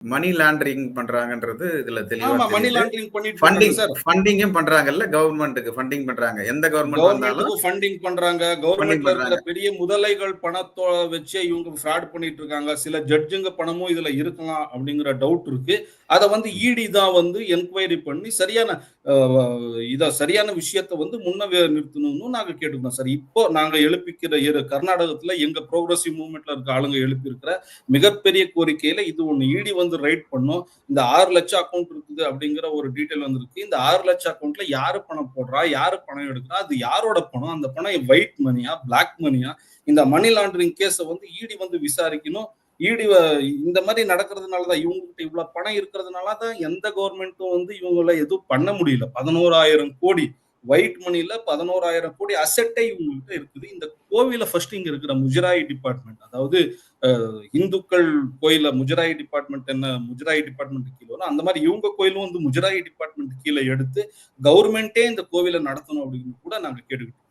Money laundering பண்றாங்கன்றது இதுல தெளிவா ஆமா, மணி தெரியுது. லாண்டரிங் பண்ணிட்டு இருக்காங்க சார். ஃபண்டிங்கும் பண்றாங்கல்ல, கவர்மெண்ட்டுக்கு ஃபண்டிங் பண்றாங்க. எந்த கவர்மெண்ட் வந்தாலும் கவர்மெண்ட்டுக்கும் ஃபண்டிங் பண்றாங்க. ஃபண்டிங் கவர்மெண்ட்ல இருக்கிற பண்றாங்க. பெரிய முதலைகள் பணத்தோ வச்சே இவங்க ஃப்ராட் பண்ணிட்டு இருக்காங்க. சில ஜட்ஜுங்க பணமும் இதுல இருக்கலாம் அப்படிங்கிற டவுட் இருக்கு. அத வந்து இடி தான் வந்து என்குயரி பண்ணி சரியான சரியான விஷயத்த வந்து நிறுத்தணும்னு நாங்க கேட்டுக்கிறோம் சார். இப்போ நாங்க எழுப்பிக்கிற கர்நாடகத்துல எங்க புரோகிரசிவ் மூவ்மெண்ட்ல இருக்க ஆளுங்க எழுப்பி இருக்கிற மிகப்பெரிய கோரிக்கையில இது ஒண்ணு இடி வந்து ரைட் பண்ணும். இந்த 6 லட்சம் அக்கவுண்ட் இருக்குது அப்படிங்கிற ஒரு டீடைல் வந்திருக்கு. இந்த 6 லட்சம் அக்கவுண்ட்ல யாரு பணம் போடுறா, யாரு பணம் எடுக்கிறா, அது யாரோட பணம், அந்த பணம் ஒயிட் மணியா, பிளாக் மணியா, இந்த மணி லாண்டரிங் கேஸ வந்து இடி வந்து விசாரிக்கணும். ஈடி இந்த மாதிரி நடக்கிறதுனால தான் இவங்ககிட்ட இவ்வளவு பணம் இருக்கிறதுனால தான் எந்த கவர்மெண்ட்டும் வந்து இவங்கள எதுவும் பண்ண முடியல. 11,000 கோடி ஒயிட் மணில 11,000 கோடி அசெட்டே இவங்ககிட்ட இருக்குது. இந்த கோவில ஃபர்ஸ்ட் இங்க இருக்கிற முஜராய் டிபார்ட்மெண்ட், அதாவது இந்துக்கள் கோயில முஜராய் டிபார்ட்மெண்ட் என்ன முஜராய் டிபார்ட்மெண்ட் கீழே வரும், அந்த மாதிரி இவங்க கோயிலும் வந்து முஜராய் டிபார்ட்மெண்ட் கீழே எடுத்து கவர்மெண்டே இந்த கோவிலை நடத்தணும் அப்படின்னு கூட நாங்க கேட்டுக்கிட்டோம்.